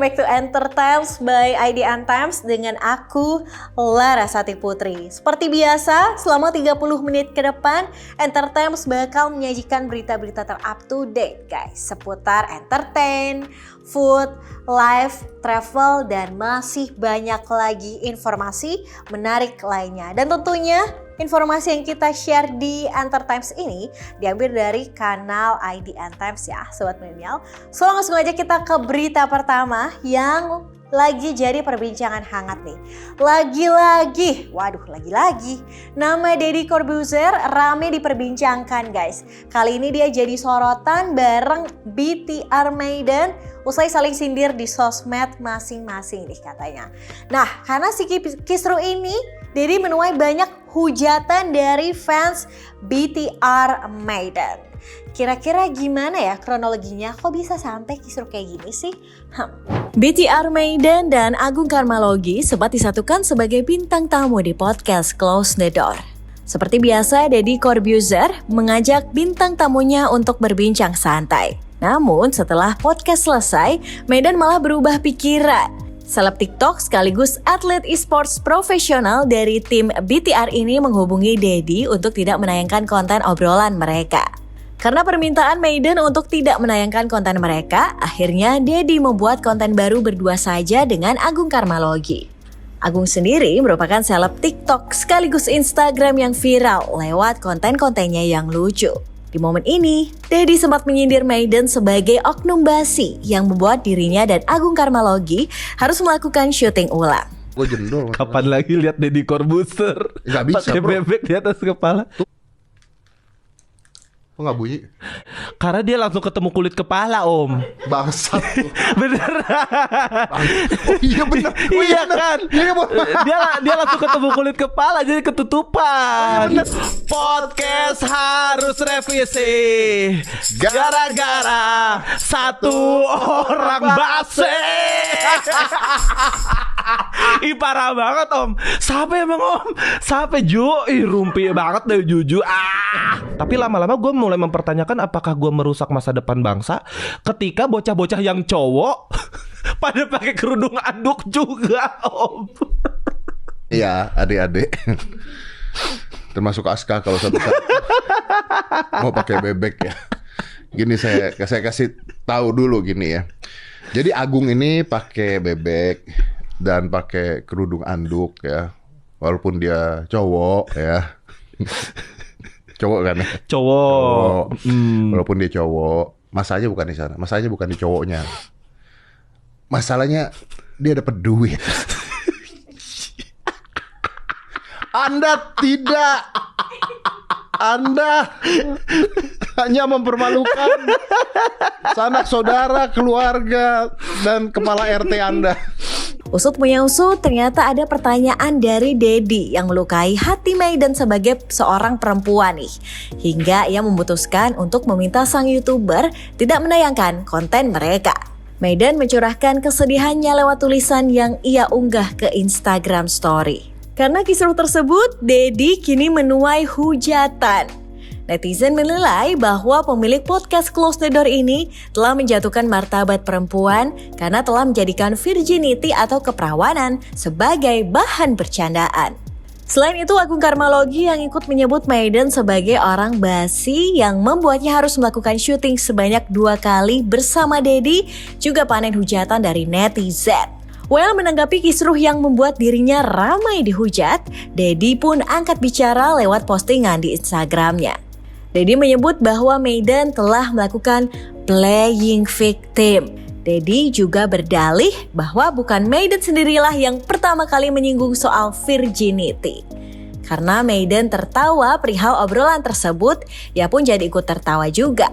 back to Entertimes by ID Antimes dengan aku, Larasati Putri. Seperti biasa, selama 30 menit ke depan, Entertimes bakal menyajikan berita-berita ter-up to date guys, seputar entertain, food, life, travel, dan masih banyak lagi informasi menarik lainnya. Dan tentunya informasi yang kita share di Entertimes ini diambil dari kanal ID Antimes ya, Sobat Milenial. So langsung aja kita ke berita pertama yang lagi jadi perbincangan hangat nih. Lagi-lagi nama Deddy Corbuzier rame diperbincangkan guys. Kali ini dia jadi sorotan bareng BTR Maiden usai saling sindir di sosmed masing-masing nih katanya. Nah, karena si kisruh ini Deddy menuai banyak hujatan dari fans BTR Maiden. Kira-kira gimana ya kronologinya? Kok bisa sampai kisruh kayak gini sih? BTR Maiden dan Agung Karmalogi sempat disatukan sebagai bintang tamu di podcast Close the Door. Seperti biasa, Deddy Corbuzier mengajak bintang tamunya untuk berbincang santai. Namun setelah podcast selesai, Maiden malah berubah pikiran. Seleb TikTok sekaligus atlet e-sports profesional dari tim BTR ini menghubungi Deddy untuk tidak menayangkan konten obrolan mereka. Karena permintaan Maiden untuk tidak menayangkan konten mereka, akhirnya Deddy membuat konten baru berdua saja dengan Agung Karmalogi. Agung sendiri merupakan seleb TikTok sekaligus Instagram yang viral lewat konten-kontennya yang lucu. Di momen ini, Deddy sempat menyindir Maiden sebagai oknum basi yang membuat dirinya dan Agung Karmalogi harus melakukan syuting ulang. Gue jendol. Kapan lagi lihat Deddy Corbuzier Gak bisa pakai bro. bebek di atas kepala? Kok gak bunyi? Karena dia langsung ketemu kulit kepala om. Bangsat. Beneran. Oh iya bener. Oh, Iya bener. kan. Iya, Dia langsung ketemu kulit kepala jadi ketutupan. Podcast harus revisi gara-gara satu orang base. Ih parah banget om. Sampai emang om. Sampai Ju. Ih rumpi banget deh Juju. Tapi lama-lama gue mulai mempertanyakan apakah gue merusak masa depan bangsa ketika bocah-bocah yang cowok pada pakai kerudung anduk juga om. Iya adik-adik. Termasuk Aska kalau satu saat mau pakai bebek ya. Gini saya kasih tahu dulu gini ya. Jadi Agung ini pakai bebek dan pakai kerudung anduk ya. Walaupun dia cowok ya. Cowok kan ya? Cowok. Walaupun dia cowok, masalahnya bukan di sana. Masalahnya bukan di cowoknya. Masalahnya dia dapat duit. Anda tidak. Anda hanya mempermalukan sanak saudara, keluarga, dan kepala RT Anda. Usut punya usut, ternyata ada pertanyaan dari Deddy yang melukai hati Maiden sebagai seorang perempuan nih. Hingga ia memutuskan untuk meminta sang YouTuber tidak menayangkan konten mereka. Maiden mencurahkan kesedihannya lewat tulisan yang ia unggah ke Instagram Story. Karena kisruh tersebut, Deddy kini menuai hujatan. Netizen menilai bahwa pemilik podcast Close the Door ini telah menjatuhkan martabat perempuan karena telah menjadikan virginity atau keperawanan sebagai bahan bercandaan. Selain itu, Agung Karmalogi yang ikut menyebut Maiden sebagai orang basi yang membuatnya harus melakukan syuting sebanyak 2 kali bersama Deddy juga panen hujatan dari netizen. Well, menanggapi kisruh yang membuat dirinya ramai dihujat, Deddy pun angkat bicara lewat postingan di Instagramnya. Deddy menyebut bahwa Maiden telah melakukan playing victim. Deddy juga berdalih bahwa bukan Maiden sendirilah yang pertama kali menyinggung soal virginity. Karena Maiden tertawa perihal obrolan tersebut, ia pun jadi ikut tertawa juga.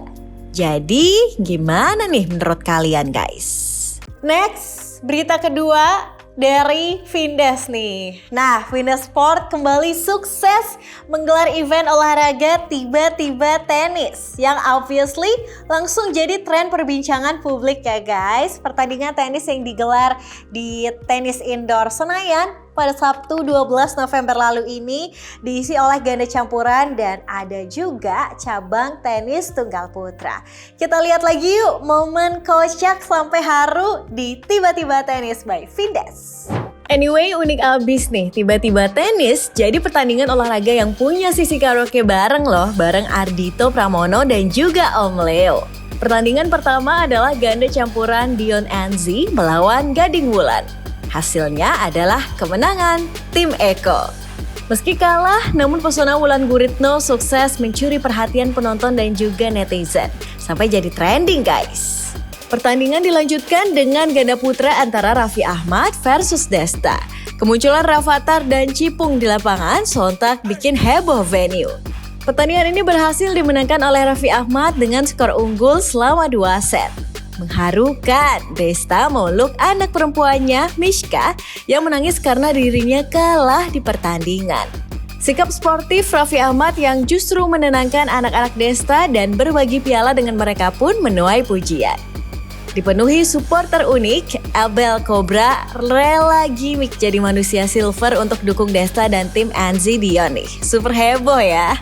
Jadi, gimana nih menurut kalian guys? Next, berita kedua dari Vindes nih. Nah, Vindes Sport kembali sukses menggelar event olahraga tiba-tiba tenis yang obviously langsung jadi tren perbincangan publik ya guys. Pertandingan tenis yang digelar di Tenis Indoor Senayan pada Sabtu 12 November lalu ini diisi oleh ganda campuran dan ada juga cabang tenis tunggal putra. Kita lihat lagi yuk momen kocak sampai haru di Tiba-Tiba Tenis by Vindes. Anyway, unik abis nih, tiba-tiba tenis jadi pertandingan olahraga yang punya sisi karaoke bareng loh, bareng Ardhito Pramono dan juga Om Leo. Pertandingan pertama adalah ganda campuran Dion Enzi melawan Gading Wulan. Hasilnya adalah kemenangan tim Eko. Meski kalah, namun pesona Wulan Guritno sukses mencuri perhatian penonton dan juga netizen, sampai jadi trending guys. Pertandingan dilanjutkan dengan ganda putra antara Raffi Ahmad versus Desta. Kemunculan Rafathar dan Cipung di lapangan sontak bikin heboh venue. Pertandingan ini berhasil dimenangkan oleh Raffi Ahmad dengan skor unggul selama 2 set. Mengharukan, Desta meluk anak perempuannya, Mishka, yang menangis karena dirinya kalah di pertandingan. Sikap sportif Raffi Ahmad yang justru menenangkan anak-anak Desta dan berbagi piala dengan mereka pun menuai pujian. Dipenuhi supporter unik, Abel Cobra rela gimmick jadi manusia silver untuk dukung Desta dan tim Enzi Dion nih. Super heboh ya.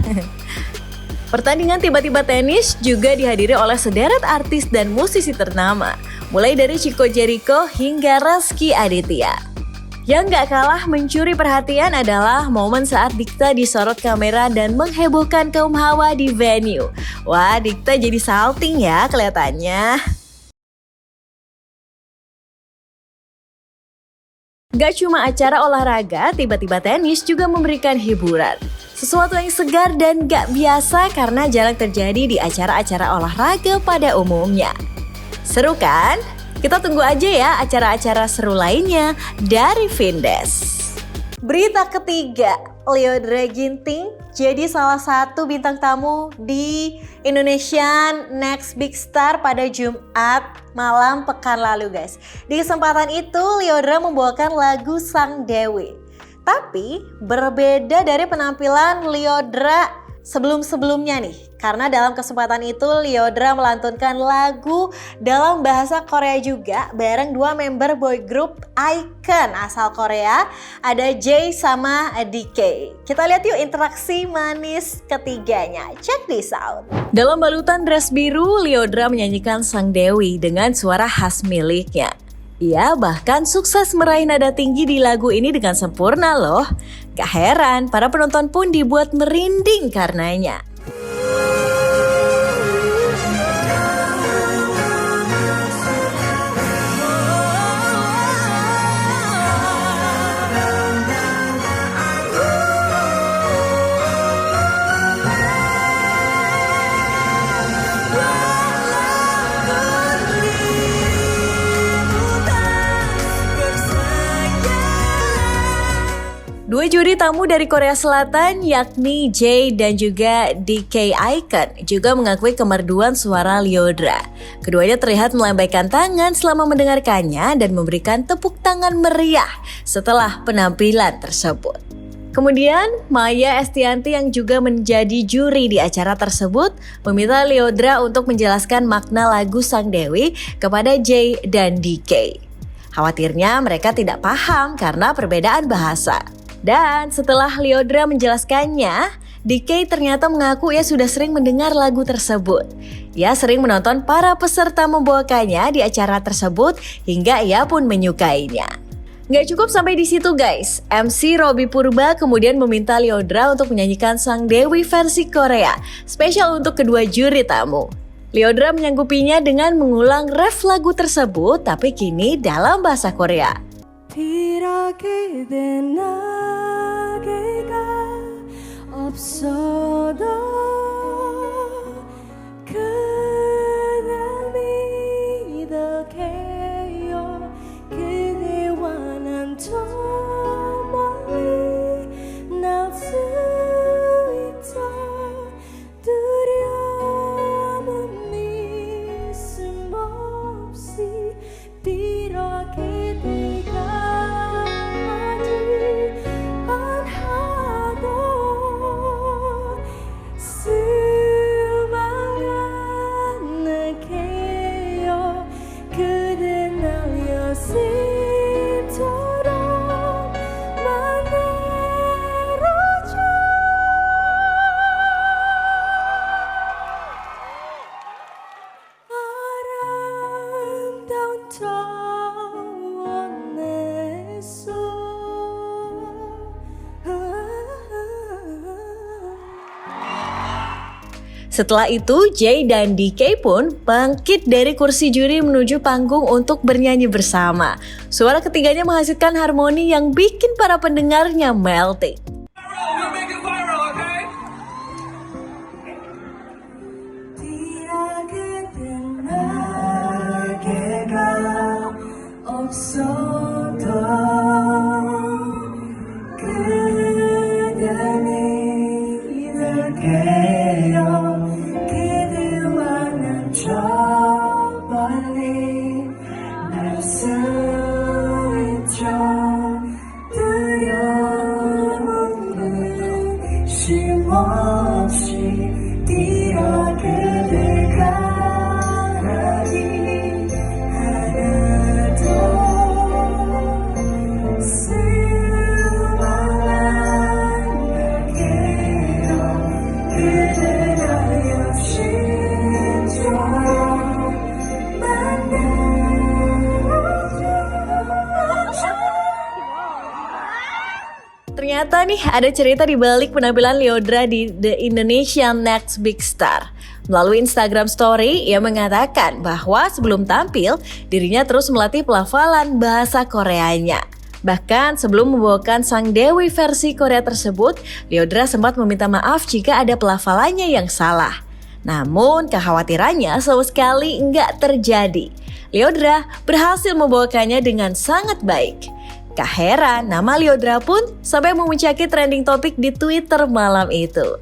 Pertandingan tiba-tiba tenis juga dihadiri oleh sederet artis dan musisi ternama, mulai dari Chico Jericho hingga Rezky Aditya. Yang gak kalah mencuri perhatian adalah momen saat Dikta disorot kamera dan menghebohkan kaum hawa di venue. Wah, Dikta jadi salting ya kelihatannya. Gak cuma acara olahraga, tiba-tiba tenis juga memberikan hiburan. Sesuatu yang segar dan gak biasa karena jarang terjadi di acara-acara olahraga pada umumnya. Seru kan? Kita tunggu aja ya acara-acara seru lainnya dari Vindes. Berita ketiga, Lyodra Ginting jadi salah satu bintang tamu di Indonesian Next Big Star pada Jumat malam pekan lalu guys. Di kesempatan itu Lyodra membawakan lagu Sang Dewi. Tapi berbeda dari penampilan Lyodra sebelum-sebelumnya nih. Karena dalam kesempatan itu Lyodra melantunkan lagu dalam bahasa Korea juga bareng 2 member boy group icon asal Korea, ada J sama DK. Kita lihat yuk interaksi manis ketiganya. Check this out. Dalam balutan dress biru, Lyodra menyanyikan Sang Dewi dengan suara khas miliknya. Ia bahkan sukses meraih nada tinggi di lagu ini dengan sempurna loh. Gak heran, para penonton pun dibuat merinding karenanya. Dua juri tamu dari Korea Selatan yakni J dan juga DK Icon juga mengakui kemerduan suara Lyodra. Keduanya terlihat melambaikan tangan selama mendengarkannya dan memberikan tepuk tangan meriah setelah penampilan tersebut. Kemudian Maya Estianti yang juga menjadi juri di acara tersebut meminta Lyodra untuk menjelaskan makna lagu Sang Dewi kepada J dan DK. Khawatirnya mereka tidak paham karena perbedaan bahasa. Dan setelah Lyodra menjelaskannya, DK ternyata mengaku ia sudah sering mendengar lagu tersebut. Ia sering menonton para peserta membawakannya di acara tersebut hingga ia pun menyukainya. Gak cukup sampai di situ guys, MC Robby Purba kemudian meminta Lyodra untuk menyanyikan Sang Dewi versi Korea, spesial untuk kedua juri tamu. Lyodra menyanggupinya dengan mengulang ref lagu tersebut, tapi kini dalam bahasa Korea. 없어도 그댈 믿어게요 그대와 난 더 멀리 날 수 있다 두려움은 미움 없이 빌어게 돼가지 Setelah itu, Jay dan DK pun bangkit dari kursi juri menuju panggung untuk bernyanyi bersama. Suara ketiganya menghasilkan harmoni yang bikin para pendengarnya melting. Ternyata nih ada cerita di balik penampilan Lyodra di The Indonesian Next Big Star. Melalui Instagram Story, ia mengatakan bahwa sebelum tampil, dirinya terus melatih pelafalan bahasa Koreanya. Bahkan sebelum membawakan Sang Dewi versi Korea tersebut, Lyodra sempat meminta maaf jika ada pelafalannya yang salah. Namun kekhawatirannya sama sekali nggak terjadi. Lyodra berhasil membawakannya dengan sangat baik. Gak heran, nama Lyodra pun sampai memuncaki trending topik di Twitter malam itu.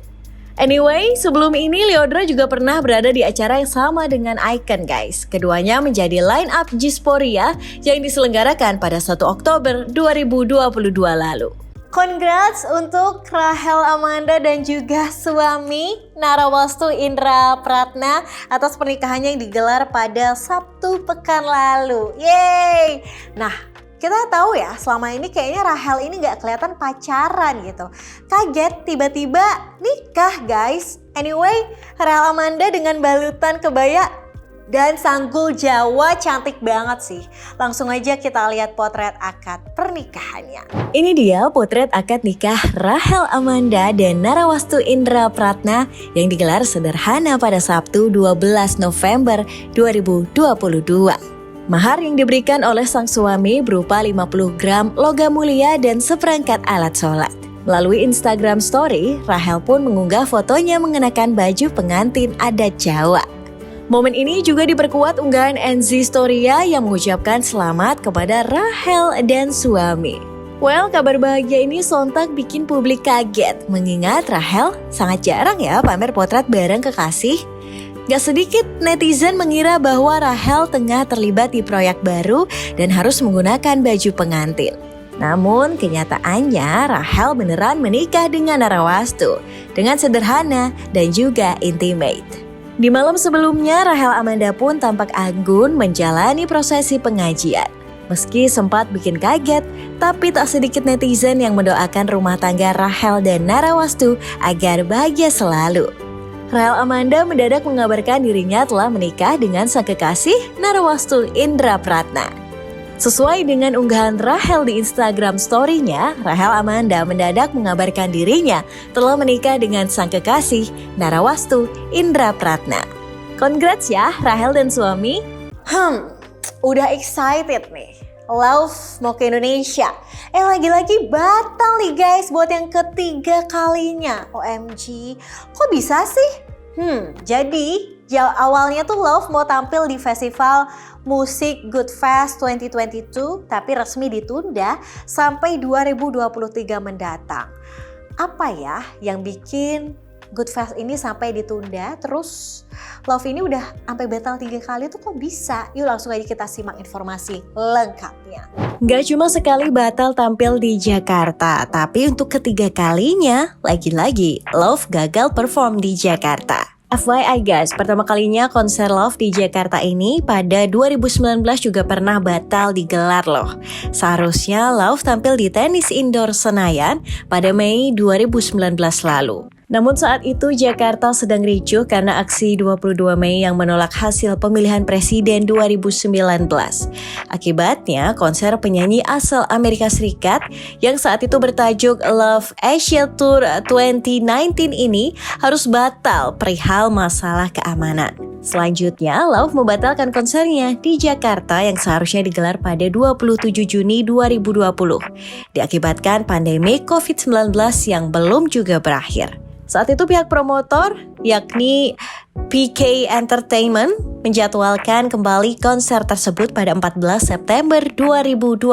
Anyway, sebelum ini Lyodra juga pernah berada di acara yang sama dengan Icon guys. Keduanya menjadi line up Gisporia yang diselenggarakan pada 1 Oktober 2022 lalu. Congrats untuk Rahel Amanda dan juga suami Narawastu Indra Pratna atas pernikahannya yang digelar pada Sabtu pekan lalu. Yeay! Nah, kita tahu ya, selama ini kayaknya Rahel ini gak kelihatan pacaran gitu. Kaget tiba-tiba nikah guys. Anyway, Rahel Amanda dengan balutan kebaya dan sanggul Jawa cantik banget sih. Langsung aja kita lihat potret akad pernikahannya. Ini dia potret akad nikah Rahel Amanda dan Narawastu Indra Pratna yang digelar sederhana pada Sabtu 12 November 2022. Mahar yang diberikan oleh sang suami berupa 50 gram logam mulia dan seperangkat alat sholat. Melalui Instagram Story, Rahel pun mengunggah fotonya mengenakan baju pengantin adat Jawa. Momen ini juga diperkuat unggahan NZ Storia yang mengucapkan selamat kepada Rahel dan suami. Well, kabar bahagia ini sontak bikin publik kaget, mengingat Rahel sangat jarang ya pamer potret bareng kekasih. Gak sedikit netizen mengira bahwa Rahel tengah terlibat di proyek baru dan harus menggunakan baju pengantin. Namun kenyataannya Rahel beneran menikah dengan Narawastu dengan sederhana dan juga intimate. Di malam sebelumnya Rahel Amanda pun tampak anggun menjalani prosesi pengajian. Meski sempat bikin kaget, tapi tak sedikit netizen yang mendoakan rumah tangga Rahel dan Narawastu agar bahagia selalu. Rahel Amanda mendadak mengabarkan dirinya telah menikah dengan sang kekasih Narawastu Indra Pratna. Sesuai dengan unggahan Rahel di Instagram Story-nya, Rahel Amanda mendadak mengabarkan dirinya telah menikah dengan sang kekasih Narawastu Indra Pratna. Congrats ya Rahel dan suami. Udah excited nih. Love mau ke Indonesia. Lagi-lagi batal nih guys buat yang ketiga kalinya. OMG, kok bisa sih? Jadi awalnya tuh Love mau tampil di festival musik Good Fest 2022 tapi resmi ditunda sampai 2023 mendatang. Apa ya yang bikin Good Fest ini sampai ditunda, terus Love ini udah sampai batal 3 kali tuh kok bisa? Yuk langsung aja kita simak informasi lengkapnya. Gak cuma sekali batal tampil di Jakarta, tapi untuk ketiga kalinya, lagi-lagi Love gagal perform di Jakarta. FYI guys, pertama kalinya konser Love di Jakarta ini pada 2019 juga pernah batal digelar loh. Seharusnya Love tampil di tenis indoor Senayan pada Mei 2019 lalu. Namun saat itu Jakarta sedang ricuh karena aksi 22 Mei yang menolak hasil pemilihan presiden 2019. Akibatnya, konser penyanyi asal Amerika Serikat yang saat itu bertajuk Love Asia Tour 2019 ini harus batal perihal masalah keamanan. Selanjutnya, Love membatalkan konsernya di Jakarta yang seharusnya digelar pada 27 Juni 2020. Diakibatkan pandemi COVID-19 yang belum juga berakhir. Saat itu pihak promotor, yakni PK Entertainment, menjadwalkan kembali konser tersebut pada 14 September 2021.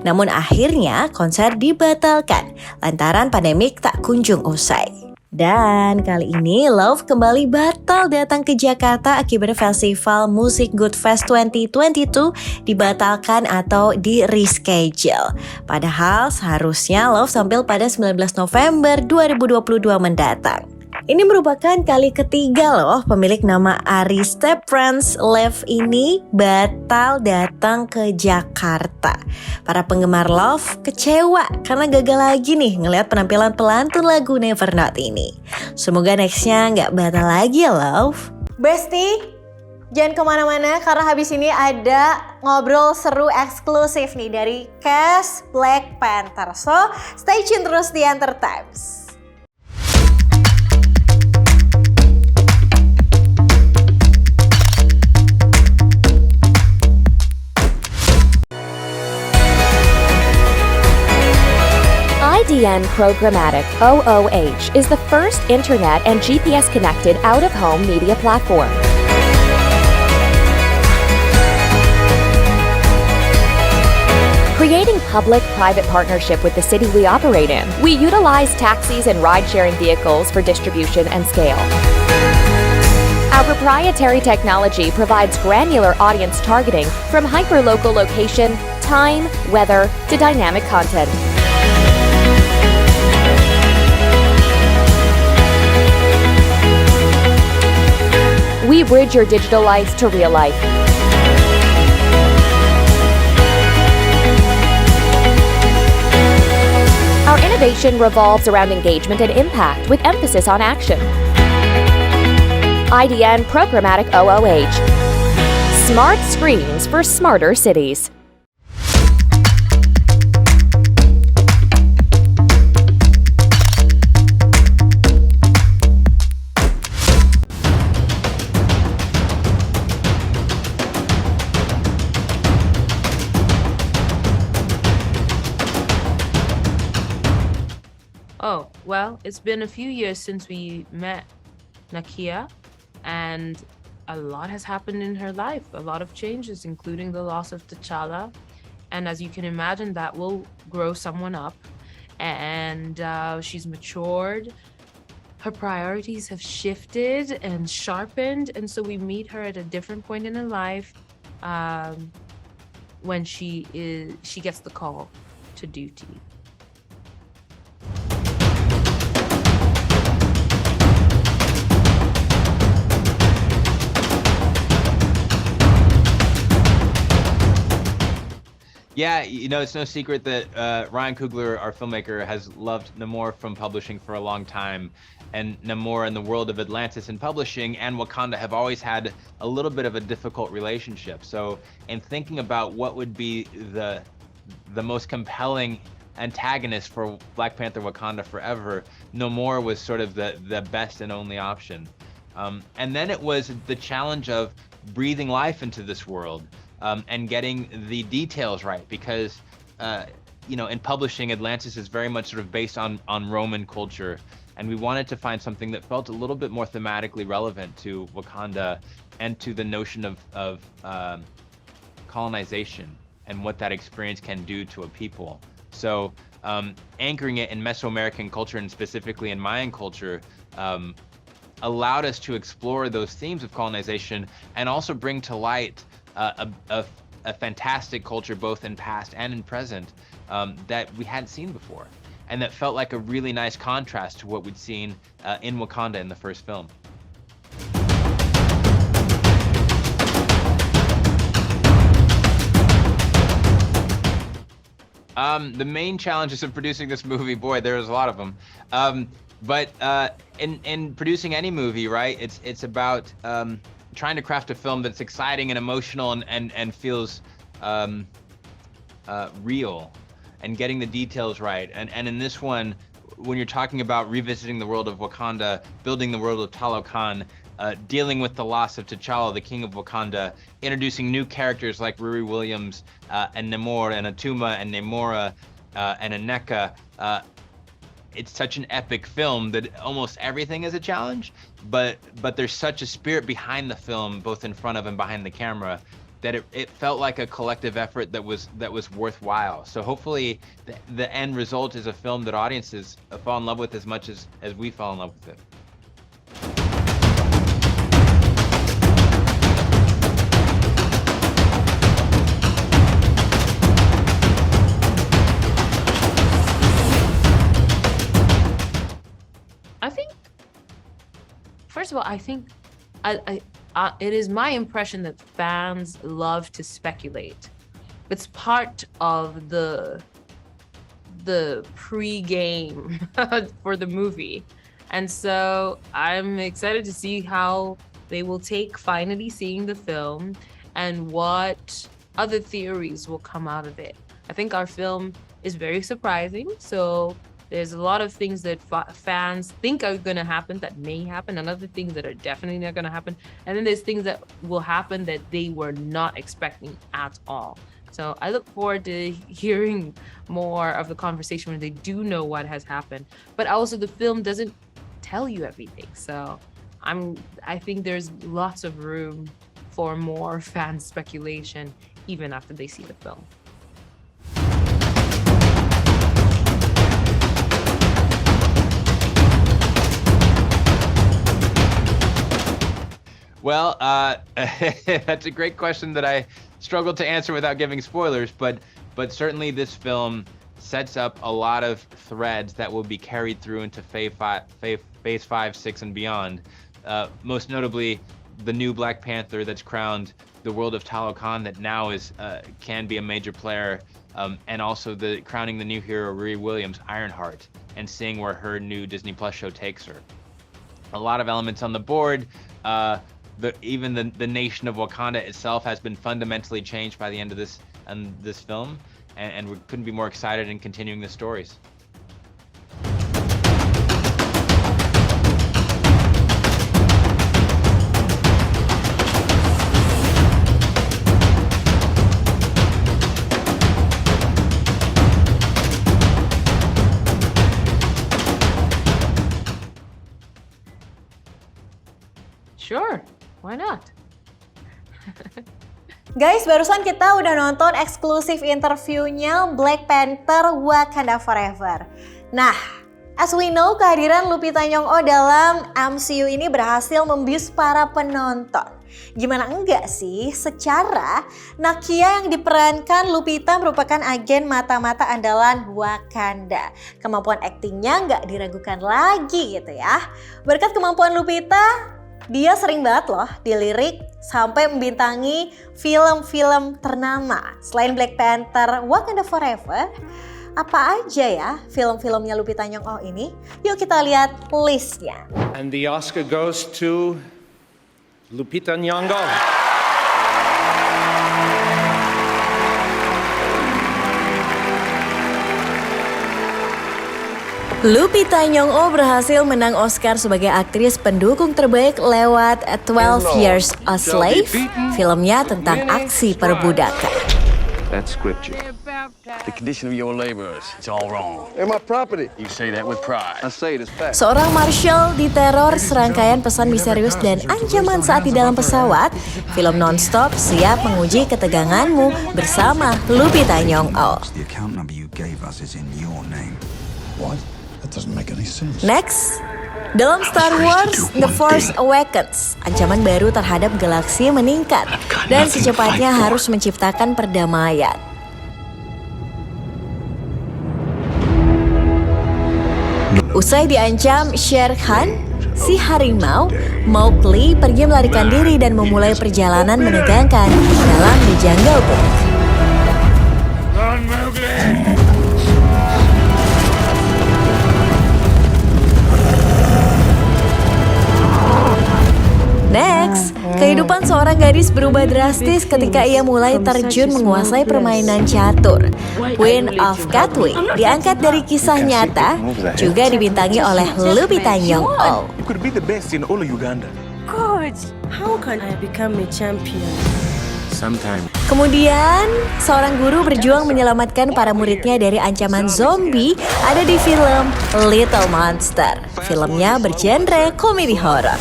Namun akhirnya konser dibatalkan lantaran pandemik tak kunjung usai. Dan kali ini Love kembali batal datang ke Jakarta akibat festival musik Good Fest 2022 dibatalkan atau di-reschedule. Padahal seharusnya Love tampil pada 19 November 2022 mendatang. Ini merupakan kali ketiga loh pemilik nama Ari Step Friends Love ini batal datang ke Jakarta. Para penggemar Love kecewa karena gagal lagi nih ngelihat penampilan pelantun lagu Never Not ini. Semoga nextnya nggak batal lagi ya Love. Besti, jangan kemana-mana karena habis ini ada ngobrol seru eksklusif nih dari cast Black Panther. So, stay tune terus di Enter Times. IDN Programmatic OOH is the first internet and GPS-connected out-of-home media platform. Creating public-private partnership with the city we operate in, we utilize taxis and ride-sharing vehicles for distribution and scale. Our proprietary technology provides granular audience targeting from hyperlocal location, time, weather, to dynamic content. We bridge your digital life to real life. Our innovation revolves around engagement and impact with emphasis on action. IDN Programmatic OOH. Smart screens for smarter cities. Oh, well, it's been a few years since we met Nakia, and a lot has happened in her life. A lot of changes, including the loss of T'Challa. And as you can imagine, that will grow someone up. And she's matured. Her priorities have shifted and sharpened. And so we meet her at a different point in her life when she gets the call to duty. Yeah, you know, it's no secret that Ryan Coogler, our filmmaker, has loved Namor from publishing for a long time. And Namor and the world of Atlantis and publishing and Wakanda have always had a little bit of a difficult relationship. So in thinking about what would be the most compelling antagonist for Black Panther Wakanda Forever, Namor was sort of the best and only option. And then it was the challenge of breathing life into this world. And getting the details right, because you know, in publishing, Atlantis is very much sort of based on Roman culture, and we wanted to find something that felt a little bit more thematically relevant to Wakanda and to the notion of colonization and what that experience can do to a people. So anchoring it in Mesoamerican culture and specifically in Mayan culture allowed us to explore those themes of colonization and also bring to light a fantastic culture both in past and in present that we hadn't seen before, and that felt like a really nice contrast to what we'd seen in Wakanda in the first film. The main challenges of producing this movie, boy, there's a lot of them. But in producing any movie, right? It's about trying to craft a film that's exciting and emotional and feels real, and getting the details right. And in this one, when you're talking about revisiting the world of Wakanda, building the world of Talokan, dealing with the loss of T'Challa, the king of Wakanda, introducing new characters like Riri Williams and Namor and Atuma and Namora and Aneka. It's such an epic film that almost everything is a challenge, but there's such a spirit behind the film, both in front of and behind the camera, that it felt like a collective effort that was worthwhile. So hopefully the end result is a film that audiences fall in love with as much as we fall in love with it. I think, first of all, I think it is my impression that fans love to speculate. It's part of the pre-game for the movie. And so I'm excited to see how they will take finally seeing the film and what other theories will come out of it. I think our film is very surprising. So there's a lot of things that fans think are going to happen that may happen, and other things that are definitely not going to happen. And then there's things that will happen that they were not expecting at all. So I look forward to hearing more of the conversation when they do know what has happened. But also the film doesn't tell you everything. So I think there's lots of room for more fan speculation even after they see the film. Well, that's a great question that I struggled to answer without giving spoilers, but certainly this film sets up a lot of threads that will be carried through into Phase 5, 6, and beyond. Most notably, the new Black Panther that's crowned the world of Talokan, that now can be a major player, and also crowning the new hero Riri Williams, Ironheart, and seeing where her new Disney Plus show takes her. A lot of elements on the board. Even the nation of Wakanda itself has been fundamentally changed by the end of this film, and we couldn't be more excited in continuing the stories. Sure, why not? Guys, barusan kita udah nonton eksklusif interviewnya Black Panther Wakanda Forever. Nah, as we know, kehadiran Lupita Nyong'o dalam MCU ini berhasil membius para penonton. Gimana enggak sih, secara Nakia yang diperankan Lupita merupakan agen mata-mata andalan Wakanda. Kemampuan aktingnya nggak diragukan lagi gitu ya. Berkat kemampuan Lupita, dia sering banget loh dilirik sampai membintangi film-film ternama. Selain Black Panther Wakanda Forever, apa aja ya film-filmnya Lupita Nyong'o ini? Yuk kita lihat listnya. And the Oscar goes to Lupita Nyong'o. Lupita Nyong'o berhasil menang Oscar sebagai aktris pendukung terbaik lewat 12 Years a Slave, filmnya tentang aksi perbudakan. That's scripture. The condition of your laborers, it's all wrong. They're my property. You say that with pride. I say it as fact. Seorang marshal diteror serangkaian pesan misterius dan ancaman saat di dalam pesawat, film nonstop siap menguji keteganganmu bersama Lupita Nyong'o. The account number you gave us is in your name. What? That doesn't make any sense. Next, dalam Star Wars The Force Awakens, ancaman baru terhadap galaksi meningkat dan secepatnya harus menciptakan perdamaian. Usai diancam Shere Khan, si harimau, Mowgli pergi melarikan diri dan memulai perjalanan menegangkan dalam The Jungle Book. Run, Mowgli! Kehidupan seorang gadis berubah drastis ketika ia mulai terjun menguasai permainan catur. Queen of Katwe diangkat dari kisah nyata, juga dibintangi oleh Lupita Nyong'o. You could be the best in all of Uganda. Coach, how can I become a champion? Sometime. Kemudian, seorang guru berjuang menyelamatkan para muridnya dari ancaman zombie ada di film Little Monster. Filmnya bergenre komedi horor.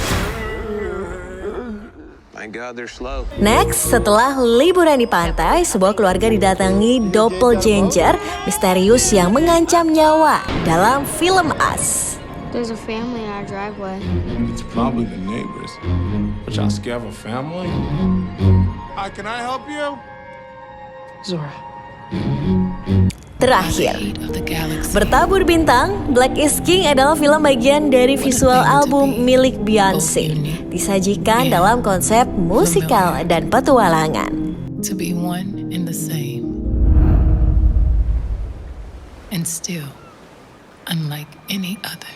My God, they're slow. Next, setelah liburan di pantai, sebuah keluarga didatangi doppelganger misterius yang mengancam nyawa dalam film Us. There's a family in our driveway. It's probably the neighbors. But y'all scared of a family? Hi, can I help you? Zora. Terakhir, bertabur bintang, Black is King adalah film bagian dari visual album milik Beyonce. Disajikan dalam konsep musikal dan petualangan. To be one and the same. And still, unlike any other.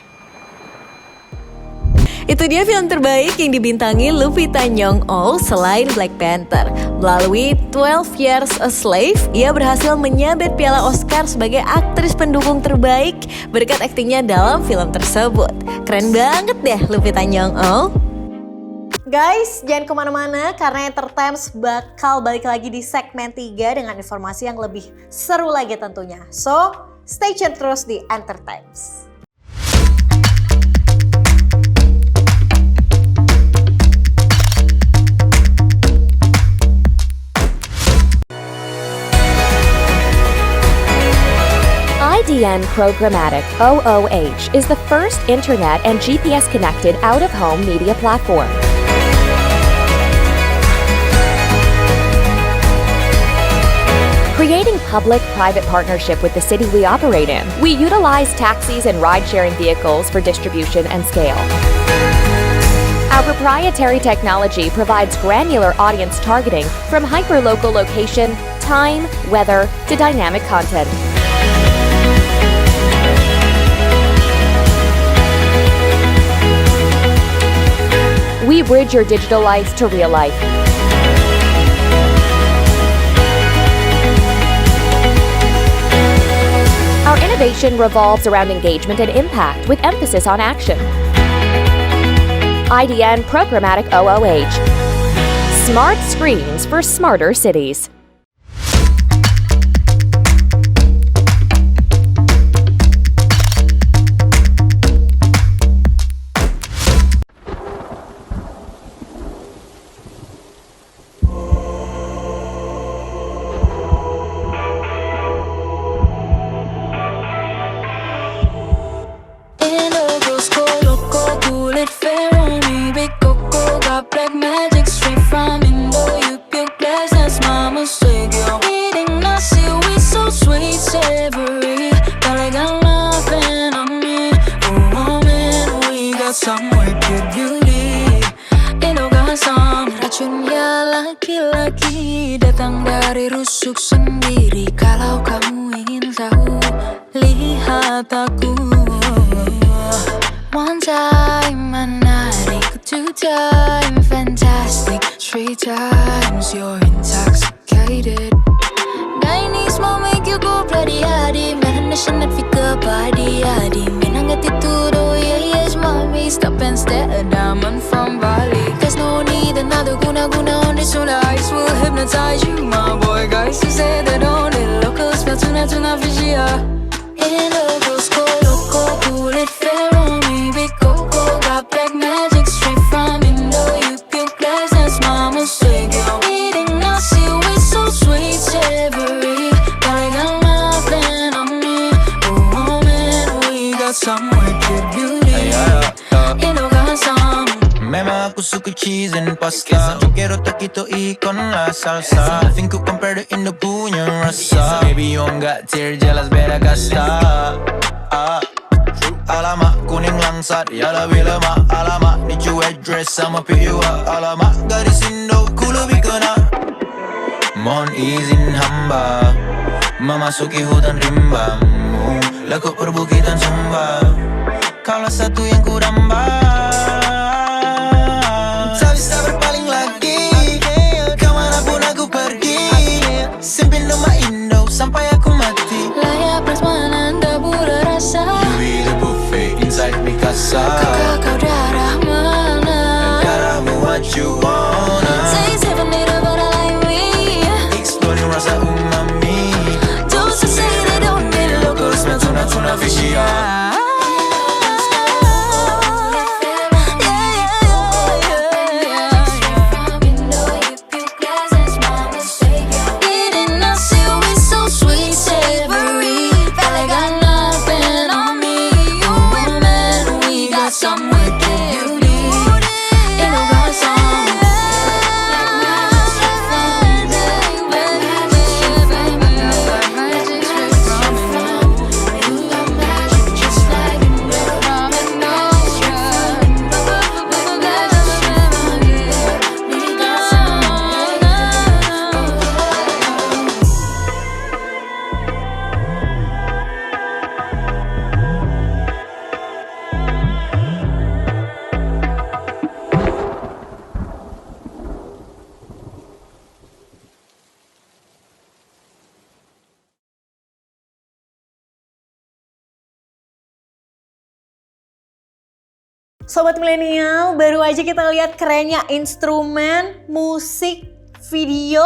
Itu dia film terbaik yang dibintangi Lupita Nyong'o selain Black Panther. Melalui 12 Years a Slave, ia berhasil menyabet piala Oscar sebagai aktris pendukung terbaik berkat aktingnya dalam film tersebut. Keren banget deh Lupita Nyong'o. Guys, jangan kemana-mana karena Entertimes bakal balik lagi di segmen 3 dengan informasi yang lebih seru lagi tentunya. So, stay tune terus di Entertimes. IDN Programmatic OOH is the first internet and GPS-connected out-of-home media platform. Creating public-private partnership with the city we operate in, we utilize taxis and ride-sharing vehicles for distribution and scale. Our proprietary technology provides granular audience targeting from hyperlocal location, time, weather, to dynamic content. We bridge your digital life to real life. Our innovation revolves around engagement and impact with emphasis on action. IDN Programmatic OOH. Smart screens for smarter cities. Laki-laki datang dari rusuk sendiri. Kalau kamu ingin tahu, lihat aku. One time menarik, two time fantastic, three times you're intoxicated. Dainis mau make you go bloody adi. Marination at fika body adi. Minangat ituro, yeah yes mommy. Stop and stare, a diamond from Bali. There's no need another guna-guna on this one. Ice will hypnotize you, my boy. Guys who say that only locals feel tuna fishy. In a girl's go loco, pull it fair on me. Big coco, got black magic straight from Indo. You pure glass, that's my mistake. Eating nasi with so sweet, savory. But I got nothing on me. Oh man, we got some wicked beauty. You know got some. Memang aku suka cheese and pasta. Yo quiero taquito y con la salsa. Nothing could compare to Indo punya rasa. Baby, you got tear jealous, better gasta. Alamak, kuning langsat. Ya lebih lama, alamak. Need your address, I'ma pick you up. Alamak, gadis Indo, ku lebih kena. Mohon izin hamba memasuki hutan rimbamu. Lekuk perbukitan Sumba. Kalau satu yang ku damba. Tak bisa berpaling lagi. rasa. Kau darah mana? Darahmu what you wanna. Say seven later but I like me. Exploring rasa umami. Don't you say they don't get loco. Smell tuna fishy up. Sobat milenial, baru aja kita lihat kerennya instrumen, musik, video,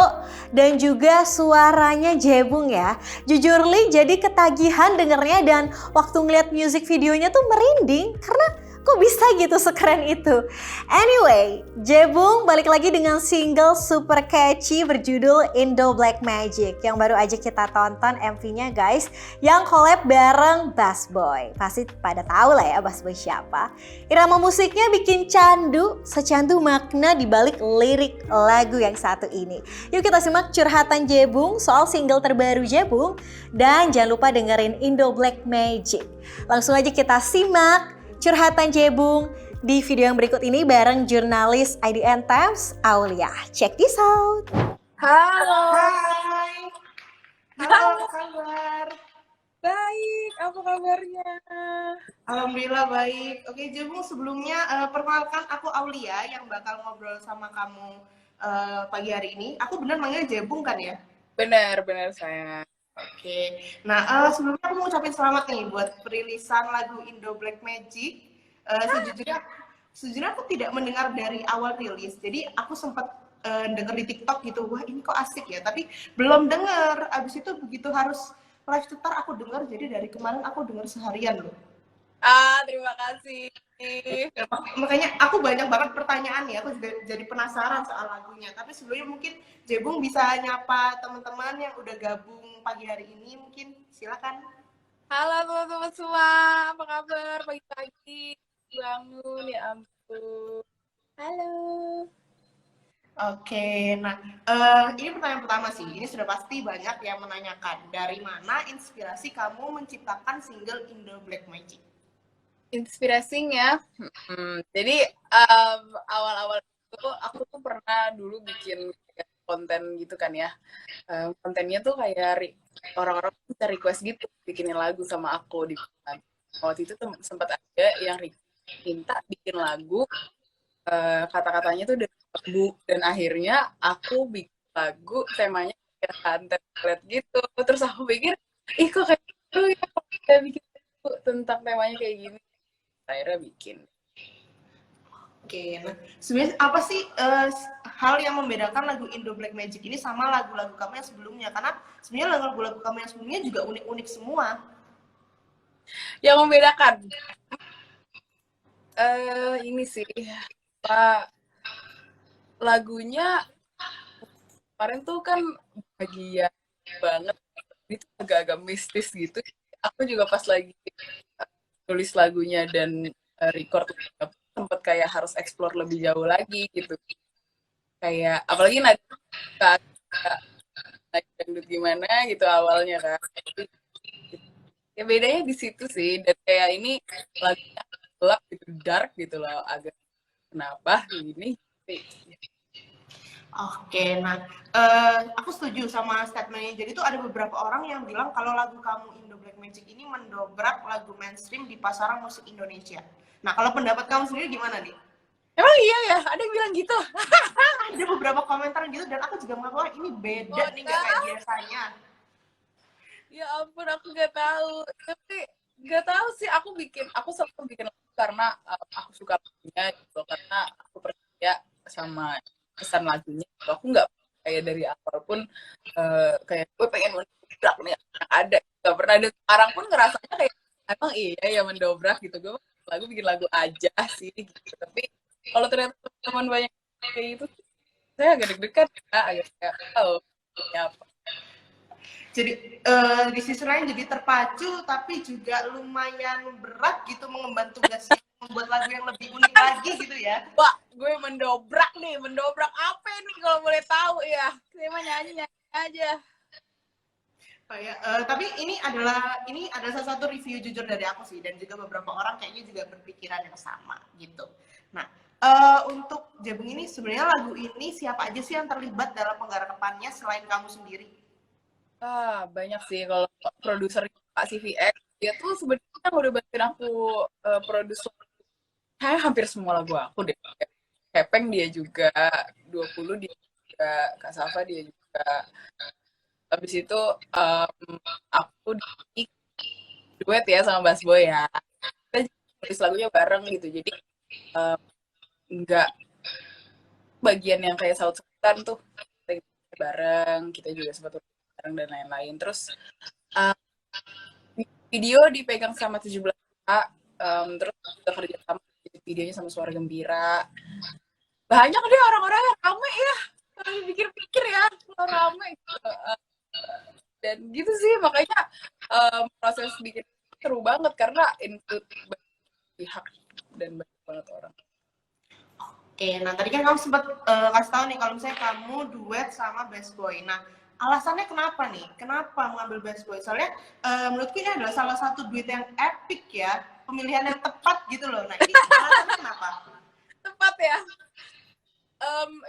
dan juga suaranya Jebung ya. Jujur Li jadi ketagihan dengernya dan waktu ngeliat music videonya tuh merinding karena kok bisa gitu sekeren itu. Anyway, Jebung balik lagi dengan single super catchy berjudul Indo Black Magic yang baru aja kita tonton MV-nya guys, yang collab bareng Bass Boy. Pasti pada tahu lah ya Bass Boy siapa. Irama musiknya bikin candu, secandu makna di balik lirik lagu yang satu ini. Yuk kita simak curhatan Jebung soal single terbaru Jebung dan jangan lupa dengerin Indo Black Magic. Langsung aja kita simak curhatan Jebung di video yang berikut ini bareng jurnalis IDN Times, Aulia. Check this out. Halo. Hai. Halo, apa kabar? Baik, apa kabarnya? Alhamdulillah baik. Oke, Jebung sebelumnya perkenalkan aku Aulia yang bakal ngobrol sama kamu pagi hari ini. Aku benar manggil Jebung kan ya? Benar saya. Oke, nah sebelumnya aku mau ucapin selamat nih buat perilisan lagu Indo Black Magic. Sejujurnya aku tidak mendengar dari awal rilis, jadi aku sempat denger di TikTok gitu, wah ini kok asik ya, tapi belum denger. Abis itu begitu harus live tutor aku denger, jadi dari kemarin aku denger seharian loh. Terima kasih. Makanya aku banyak banget pertanyaan ya, aku juga jadi penasaran soal lagunya. Tapi sebelumnya mungkin Jebung bisa nyapa teman-teman yang udah gabung pagi hari ini, mungkin silakan. Halo teman-teman semua, apa kabar pagi-pagi? Bangun ya ampun. Halo. Oke, nah ini pertanyaan pertama sih, ini sudah pasti banyak yang menanyakan, dari mana inspirasi kamu menciptakan single Indo Black Magic? Inspirasinya, jadi awal-awal itu aku tuh pernah dulu bikin konten gitu kan ya, kontennya tuh kayak orang-orang bisa request gitu bikinin lagu sama aku di waktu itu tuh sempat ada yang minta bikin lagu, kata-katanya tuh dari lagu, dan akhirnya aku bikin lagu temanya kayak template gitu, terus aku pikir kok kayak gitu ya kalau kita bikin lagu tentang temanya kayak gini, akhirnya bikin. Oke, nah sebenarnya apa sih hal yang membedakan lagu Indo Black Magic ini sama lagu-lagu kamu yang sebelumnya? Karena sebenarnya lagu-lagu kamu yang sebelumnya juga unik-unik semua. Yang membedakan? Ini sih, lagunya kemarin tuh kan bahagia banget, itu agak-agak mistis gitu. Aku juga pas lagi tulis lagunya dan record sempet kayak harus explore lebih jauh lagi gitu, kayak apalagi naik dangdut gimana gitu awalnya kan, ya bedanya di situ sih. Dan kayak ini lagunya gelap gitu, dark gitu loh, agak kenapa ini. Oke, nah aku setuju sama statementnya. Jadi tuh ada beberapa orang yang bilang kalau lagu kamu Indo Black Magic ini mendobrak lagu mainstream di pasaran musik Indonesia. Nah, kalau pendapat kamu sendiri gimana nih? Emang iya ya, ada yang bilang gitu. Ada beberapa komentar gitu dan aku juga mengaku ini beda nih, gak kayak biasanya. Ya ampun, aku gak tahu. Tapi gak tahu sih, aku selalu bikin lagu karena aku suka lagunya gitu, karena aku percaya sama pesan lagunya gitu. Aku nggak kayak dari awal pun kayak gue pengen mendobrak nih yang ada, nggak pernah. Dan sekarang pun ngerasanya kayak emang iya ya mendobrak gitu, gue bikin lagu aja sih gitu. Tapi kalau ternyata teman banyak kayak gitu, saya agak deg-degan ya, agak kayak ya apa. Jadi di sisi lain jadi terpacu, tapi juga lumayan berat gitu mengemban tugas yang membuat lagu yang lebih unik lagi gitu ya. Wah, gue mendobrak apa nih kalau boleh tahu ya? Saya mah nyanyi aja. Tapi ini adalah salah satu review jujur dari aku sih, dan juga beberapa orang kayaknya juga berpikiran yang sama gitu. Nah, untuk Jabeng ini sebenarnya lagu ini siapa aja sih yang terlibat dalam penggarapannya selain kamu sendiri? Banyak sih. Kalau produser Kak CVX, dia tuh sebenarnya udah bantuin aku produser kayak hampir semua lagu aku deh. Kepeng dia juga, 20 dia juga, Kak Safa dia juga. Habis itu aku duet ya sama Bass Boy ya. Kita tulis lagunya bareng gitu. Jadi nggak bagian yang kayak saut-sautan tuh. Kita bareng, kita juga sempat bareng dan lain-lain. Terus video dipegang sama 17 terus kita kerja sama videonya sama Suara Gembira. Banyak deh orang-orang yang rame ya, kalau dipikir-pikir ya, kalau rame gitu. Dan gitu sih, makanya proses bikin seru banget karena include banyak pihak dan banyak banget orang. Oke, nah tadi kan kamu sempat kasih tahu nih kalau misalnya kamu duet sama Bass Boy. Nah, alasannya kenapa nih? Kenapa mengambil Bass Boy? Soalnya menurutku ini adalah salah satu duet yang epic ya, pemilihan yang tepat gitu loh. Nah, ini alasannya kenapa? Tepat ya.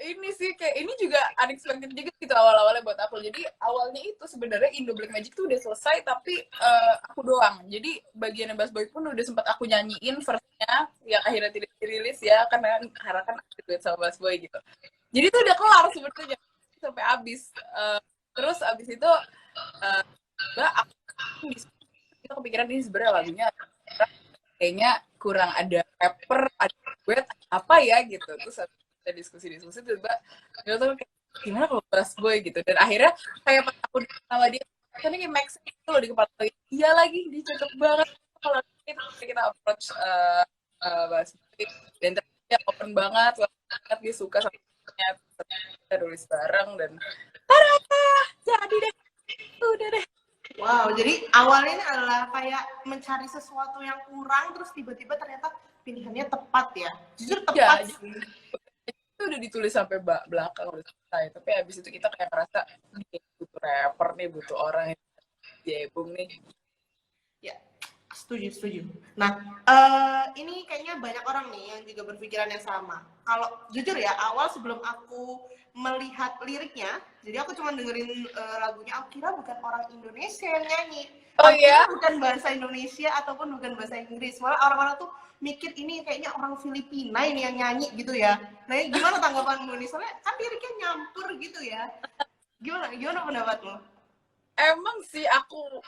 Ini sih kayak ini juga unexpected juga gitu awal-awalnya buat aku. Jadi awalnya itu sebenarnya Indo Black Magic tuh udah selesai tapi aku doang. Jadi bagiannya Bass Boy pun udah sempat aku nyanyiin verse-nya yang akhirnya tidak dirilis ya karena kan aku duet sama Bass Boy gitu. Jadi itu udah kelar sebetulnya sampai habis. Terus abis itu kita kepikiran ini sebenarnya lagunya kayaknya kurang ada rapper, ada duet apa ya gitu. Terus kita diskusi tiba-tiba tuh gimana kalau Bass Boy gitu, dan akhirnya kayak pas aku sama dia kan kayak make sense gitu loh di kepala gue. Iya lagi dia cocok banget kalau kita approach Bass Boy dan dia open banget dia suka sama kita tulis bareng dan jadi deh udah deh. Wow, jadi awalnya ini adalah kayak mencari sesuatu yang kurang terus tiba-tiba ternyata pilihannya tepat ya. Jujur tepat ya, itu udah ditulis sampai belakang udah selesai, tapi abis itu kita kayak ngerasa butuh rapper nih, butuh orang yang jebung nih. Ya, setuju. Nah, ini kayaknya banyak orang nih yang juga berpikiran yang sama. Kalau jujur ya, awal sebelum aku melihat liriknya, jadi aku cuma dengerin lagunya, aku kira bukan orang Indonesia yang nyanyi. Iya? Bukan bahasa Indonesia ataupun bukan bahasa Inggris. Malah orang-orang tuh mikir ini kayaknya orang Filipina ini yang nyanyi gitu ya. Nah, gimana tanggapanmu nih? Soalnya kan liriknya nyampur gitu ya. Gimana pendapatmu? Emang sih aku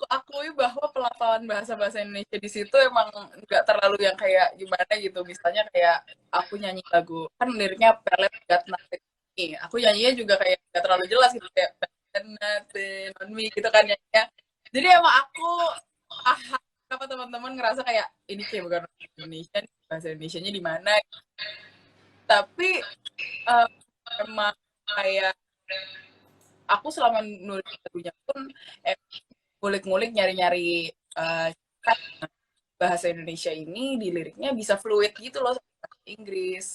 akui bahwa pelafalan bahasa Indonesia di situ emang nggak terlalu yang kayak gimana gitu. Misalnya kayak aku nyanyi lagu kan liriknya pelet got nothing nih. Aku nyanyinya juga kayak nggak terlalu jelas gitu kayak nothing on me gitu kan nyanyinya. Jadi emang aku apa teman-teman ngerasa kayak ini kayak bukan Indonesia, bahasa Indonesianya di mana? Tapi emang kayak aku selama nulis lagunya pun ngulik-ngulik nyari-nyari bahasa Indonesia ini di liriknya bisa fluid gitu loh, bahasa Inggris,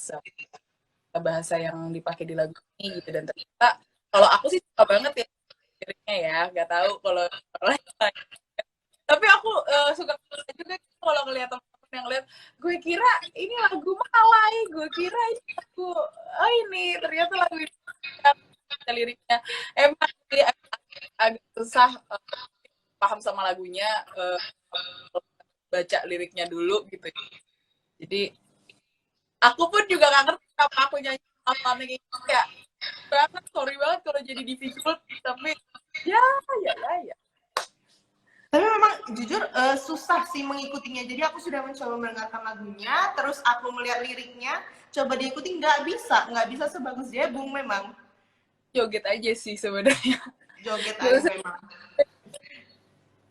bahasa yang dipakai di lagu ini gitu. Dan ternyata kalau aku sih suka banget ya liriknya ya, nggak tahu kalau tapi aku suka juga kalau ngeliat teman-teman yang lihat, gue kira ini lagu Malay, gue kira ini lagu ini ternyata lagu ini liriknya emang agak susah paham sama lagunya, baca liriknya dulu gitu. Jadi aku pun juga nggak ngerti apa aku nyanyi apa nih ya banget, sorry banget kalau jadi difficult, tapi ya Tapi memang jujur susah sih mengikutinya. Jadi aku sudah mencoba mendengarkan lagunya, terus aku melihat liriknya, coba diikuti nggak bisa sebagus Jebung memang. Joget aja sih sebenarnya. Joget aja memang.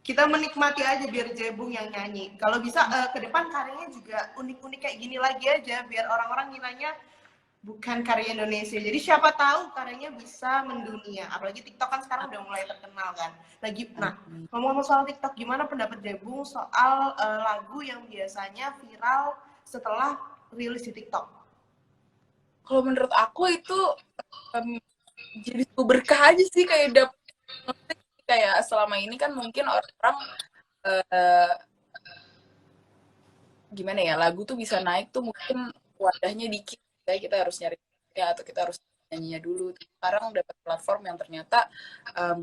Kita menikmati aja biar Jebung yang nyanyi. Kalau bisa ke depan karyanya juga unik-unik kayak gini lagi aja, biar orang-orang ngiranya bukan karya Indonesia. Jadi siapa tahu karyanya bisa mendunia. Apalagi TikTok kan sekarang udah mulai terkenal kan. Nah, ngomong-ngomong soal TikTok, gimana pendapat Jebung soal lagu yang biasanya viral setelah rilis di TikTok? Kalau menurut aku itu jadi berkah aja sih, kayak kayak selama ini kan mungkin orang-orang gimana ya, lagu tuh bisa naik tuh mungkin wadahnya dikit, kayak kita harus nyari ya, atau kita harus nyanyinya dulu. Sekarang dapat platform yang ternyata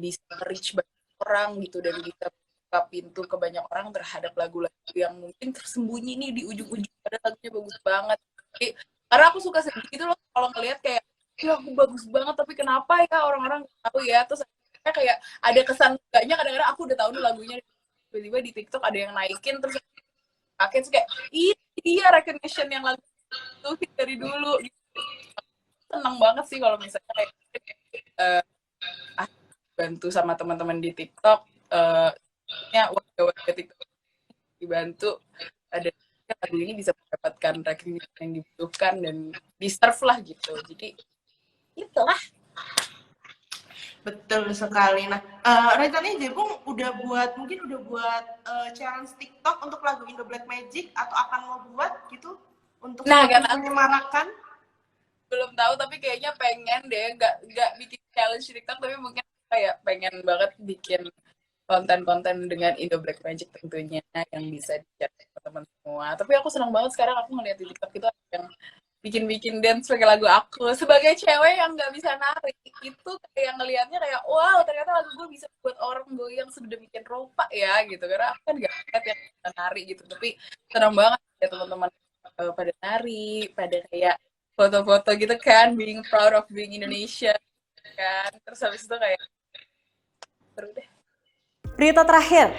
bisa reach banyak orang gitu, dan bisa buka pintu ke banyak orang terhadap lagu-lagu yang mungkin tersembunyi nih di ujung-ujung, padahal lagunya bagus banget. Jadi, karena aku suka sedih gitu loh kalau ngelihat kayak lagu bagus banget tapi kenapa ya orang-orang nggak tahu ya. Terus kayak ada kesan enggaknya, kadang-kadang aku udah tahu nih lagunya, tiba-tiba di TikTok ada yang naikin terus kayak iya recognition yang lagu itu dari dulu gitu. Senang banget sih kalau misalnya kayak bantu sama teman-teman di TikTok, warga-warga TikTok dibantu, ada lagu ini bisa mendapatkan recognition yang dibutuhkan dan deserve lah gitu. Jadi itulah. Betul sekali. Nah, rencananya Jebung udah buat challenge TikTok untuk lagu Indo Black Magic, atau akan mau buat gitu untuk menyemarakan? Belum tahu, tapi kayaknya pengen deh, nggak bikin challenge TikTok, tapi mungkin kayak pengen banget bikin konten-konten dengan Indo Black Magic tentunya yang bisa di-share ke teman semua. Tapi aku senang banget sekarang aku ngeliat di TikTok itu yang bikin dance pakai lagu aku. Sebagai cewek yang nggak bisa nari, itu kayak ngelihatnya kayak wow, ternyata lagu gue bisa buat orang goyang sedemikian rupa ya gitu. Karena aku kan nggak lihat yang bisa nari gitu. Tapi senang banget ya teman-teman pada nari, pada kayak foto-foto gitu kan, being proud of being Indonesia kan. Terus habis itu kayak seru deh. Berita terakhir,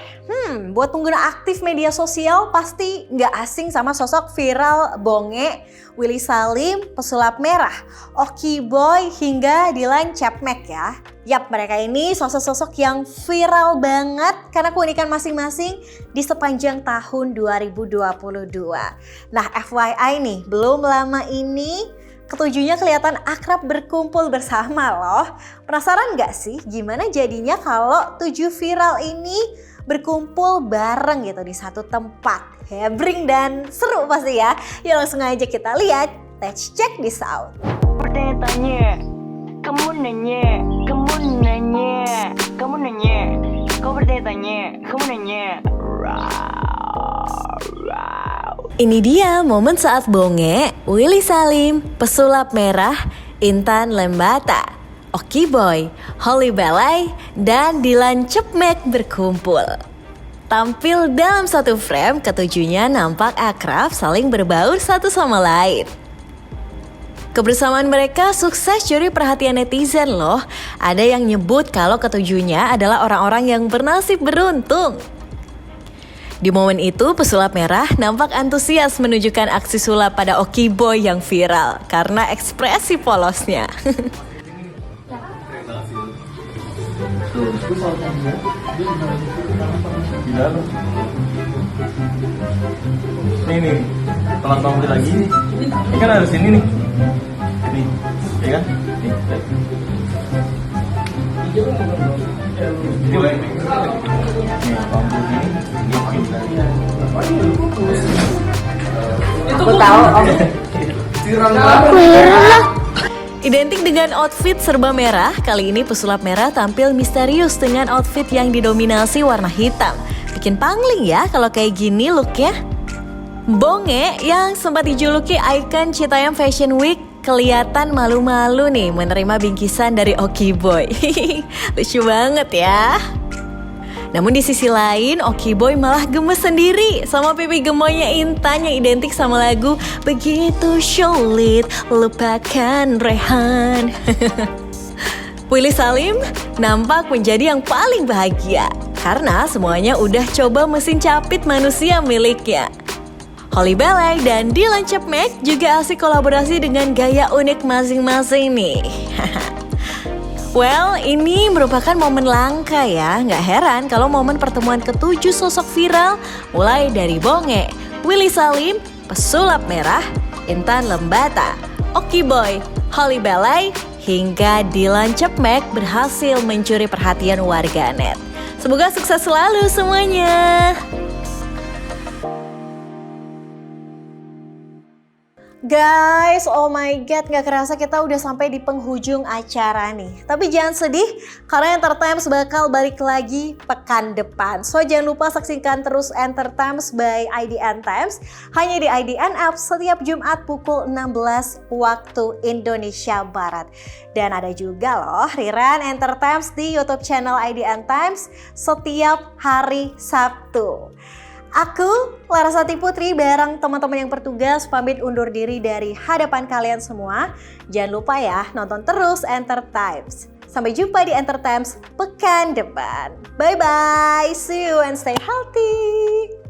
buat pengguna aktif media sosial pasti nggak asing sama sosok viral Bonge, Willy Salim, Pesulap Merah, Oki Boy, hingga Dylan Chapmek ya. Yap, mereka ini sosok-sosok yang viral banget karena keunikan masing-masing di sepanjang tahun 2022. Nah, FYI nih, belum lama ini ketujuhnya kelihatan akrab berkumpul bersama loh. Penasaran gak sih gimana jadinya kalau 7 viral ini berkumpul bareng gitu di satu tempat? Hebring dan seru pasti ya. Yuk langsung aja kita lihat. Let's check this out. Bertanya-tanya, kamu nanya, kau bertanya-tanya, kamu nanya. Ini dia momen saat Bonge, Willy Salim, Pesulap Merah, Intan Lembata, Oki Boy, Holly Belay, dan Dylan Chapmek berkumpul. Tampil dalam satu frame, ketujuhnya nampak akrab saling berbaur satu sama lain. Kebersamaan mereka sukses curi perhatian netizen loh. Ada yang nyebut kalau ketujuhnya adalah orang-orang yang bernasib beruntung. Di momen itu, Pesulap Merah nampak antusias menunjukkan aksi sulap pada Oki Boy yang viral karena ekspresi polosnya. Nih, kalau kamu lagi nih, ini kan harus ini nih, ya kan? Aku tahu. Identik dengan outfit serba merah, kali ini Pesulap Merah tampil misterius dengan outfit yang didominasi warna hitam. Bikin pangling ya kalau kayak gini looknya. Bonge yang sempat dijuluki ikon Citayam Fashion Week kelihatan malu-malu nih menerima bingkisan dari Oki Boy. Lucu banget ya. Namun di sisi lain, Oki Boy malah gemes sendiri sama pipi gemoynya Intan yang identik sama lagu Begitu Sulit Lupakan Rehan. Willy Salim nampak menjadi yang paling bahagia karena semuanya udah coba mesin capit manusia miliknya. Holly Bailey dan Dylan Chapman juga asik kolaborasi dengan gaya unik masing-masing nih. Well, ini merupakan momen langka ya. Nggak heran kalau momen pertemuan ketujuh sosok viral mulai dari Bonge, Willy Salim, Pesulap Merah, Intan Lembata, Oki Boy, Holly Bailey, hingga Dylan Chapman berhasil mencuri perhatian warganet. Semoga sukses selalu semuanya. Guys, oh my god, gak kerasa kita udah sampai di penghujung acara nih. Tapi jangan sedih, karena Entertimes bakal balik lagi pekan depan. So jangan lupa saksikan terus Entertimes by IDN Times hanya di IDN App setiap Jumat pukul 16 waktu Indonesia Barat. Dan ada juga loh rerun Entertimes di YouTube channel IDN Times setiap hari Sabtu. Aku, Larasati Putri, bareng teman-teman yang bertugas pamit undur diri dari hadapan kalian semua. Jangan lupa ya, nonton terus Entertimes. Sampai jumpa di Entertimes pekan depan. Bye-bye, see you and stay healthy.